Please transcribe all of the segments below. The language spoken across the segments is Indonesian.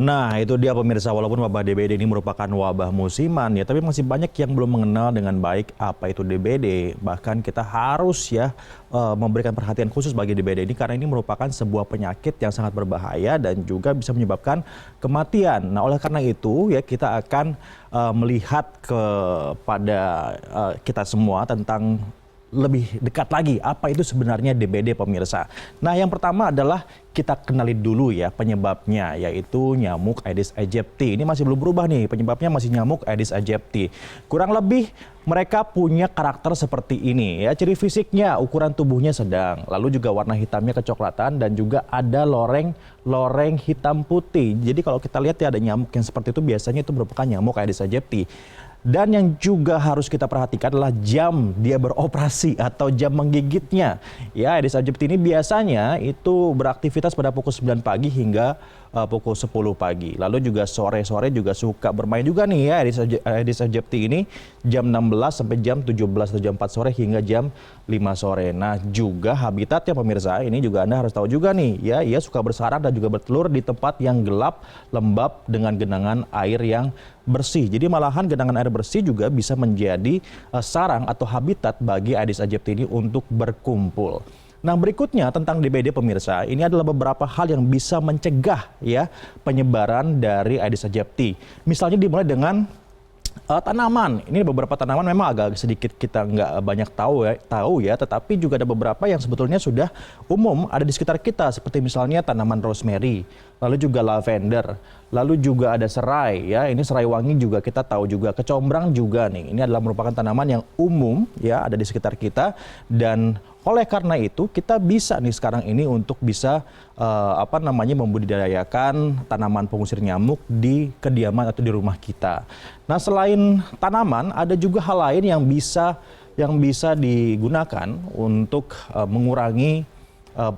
Nah, itu dia pemirsa, walaupun wabah DBD ini merupakan wabah musiman ya, tapi masih banyak yang belum mengenal dengan baik apa itu DBD. Bahkan kita harus ya memberikan perhatian khusus bagi DBD ini karena ini merupakan sebuah penyakit yang sangat berbahaya dan juga bisa menyebabkan kematian. Nah, oleh karena itu ya kita akan melihat kepada kita semua tentang lebih dekat lagi apa itu sebenarnya DBD pemirsa. Nah, yang pertama adalah kita kenali dulu ya penyebabnya, yaitu nyamuk Aedes aegypti. Ini masih belum berubah nih, penyebabnya masih nyamuk Aedes aegypti. Kurang lebih mereka punya karakter seperti ini ya. Ciri fisiknya, ukuran tubuhnya sedang, lalu juga warna hitamnya kecoklatan dan juga ada loreng hitam putih. Jadi kalau kita lihat ya ada nyamuk yang seperti itu biasanya itu merupakan nyamuk Aedes aegypti. Dan yang juga harus kita perhatikan adalah jam dia beroperasi atau jam menggigitnya. Ya, Aedes aegypti ini biasanya itu beraktivitas pada pukul 9 pagi hingga pukul 10 pagi. Lalu juga sore-sore juga suka bermain juga nih ya Aedes aegypti ini jam 16 sampai jam 17 atau jam 4 sore hingga jam 5 sore. Nah, juga habitatnya pemirsa, ini juga Anda harus tahu juga nih ya, ia suka bersarang dan juga bertelur di tempat yang gelap, lembab dengan genangan air yang bersih. Jadi malahan genangan air bersih juga bisa menjadi sarang atau habitat bagi Aedes aegypti ini untuk berkumpul. Nah, berikutnya tentang DBD pemirsa, ini adalah beberapa hal yang bisa mencegah ya penyebaran dari Aedes aegypti. Misalnya dimulai dengan tanaman. Ini beberapa tanaman memang agak sedikit kita nggak banyak tahu ya, tetapi juga ada beberapa yang sebetulnya sudah umum ada di sekitar kita, seperti misalnya tanaman rosemary, lalu juga lavender, lalu juga ada serai ya. Ini serai wangi juga kita tahu juga, kecombrang juga nih. Ini adalah merupakan tanaman yang umum ya ada di sekitar kita, dan oleh karena itu kita bisa nih sekarang ini untuk bisa membudidayakan tanaman pengusir nyamuk di kediaman atau di rumah kita. Nah, selain tanaman ada juga hal lain yang bisa digunakan untuk mengurangi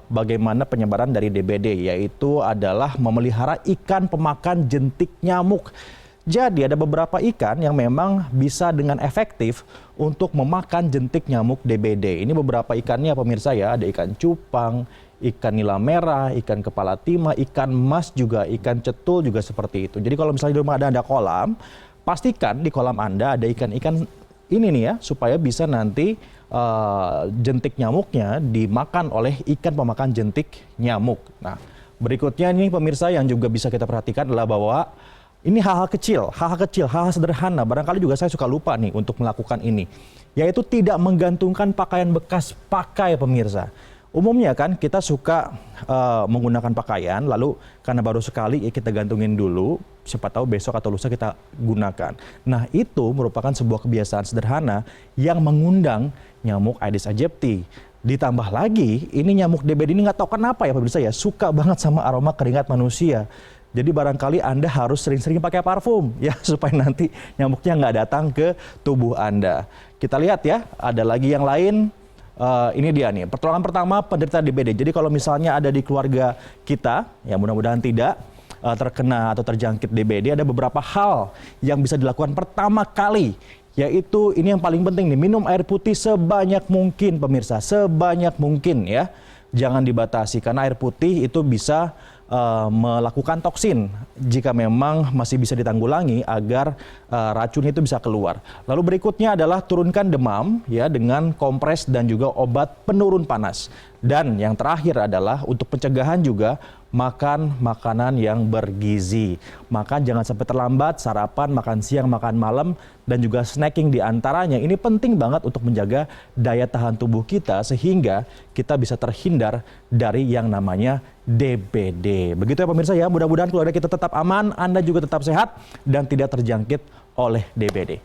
bagaimana penyebaran dari DBD, yaitu adalah memelihara ikan pemakan jentik nyamuk. Jadi ada beberapa ikan yang memang bisa dengan efektif untuk memakan jentik nyamuk DBD. Ini beberapa ikannya pemirsa ya, ada ikan cupang, ikan nila merah, ikan kepala timah, ikan mas juga, ikan cetul juga seperti itu. Jadi kalau misalnya di rumah ada kolam, pastikan di kolam Anda ada ikan-ikan ini nih ya, supaya bisa nanti jentik nyamuknya dimakan oleh ikan pemakan jentik nyamuk. Nah, berikutnya nih pemirsa yang juga bisa kita perhatikan adalah bahwa ini hal-hal kecil, hal-hal sederhana. Barangkali juga saya suka lupa nih untuk melakukan ini, yaitu tidak menggantungkan pakaian bekas pakai pemirsa. Umumnya kan kita suka menggunakan pakaian, lalu karena baru sekali ya kita gantungin dulu, siapa tahu besok atau lusa kita gunakan. Nah, itu merupakan sebuah kebiasaan sederhana yang mengundang nyamuk Aedes aegypti. Ditambah lagi, ini nyamuk DBD ini nggak tahu kenapa ya pemirsa ya, suka banget sama aroma keringat manusia. Jadi barangkali Anda harus sering-sering pakai parfum ya supaya nanti nyamuknya nggak datang ke tubuh Anda. Kita lihat ya, ada lagi yang lain. Ini dia nih, pertolongan pertama penderita DBD. Jadi kalau misalnya ada di keluarga kita, ya mudah-mudahan tidak terkena atau terjangkit DBD, ada beberapa hal yang bisa dilakukan pertama kali. Yaitu ini yang paling penting nih, minum air putih sebanyak mungkin pemirsa, sebanyak mungkin ya. Jangan dibatasi karena air putih itu bisa melakukan toksin jika memang masih bisa ditanggulangi agar racun itu bisa keluar. Lalu berikutnya adalah turunkan demam ya dengan kompres dan juga obat penurun panas. Dan yang terakhir adalah untuk pencegahan juga makan makanan yang bergizi. Makan jangan sampai terlambat, sarapan, makan siang, makan malam, dan juga snacking diantaranya. Ini penting banget untuk menjaga daya tahan tubuh kita sehingga kita bisa terhindar dari yang namanya DBD. Begitu ya pemirsa ya, mudah-mudahan keluarga kita tetap aman, Anda juga tetap sehat dan tidak terjangkit oleh DBD.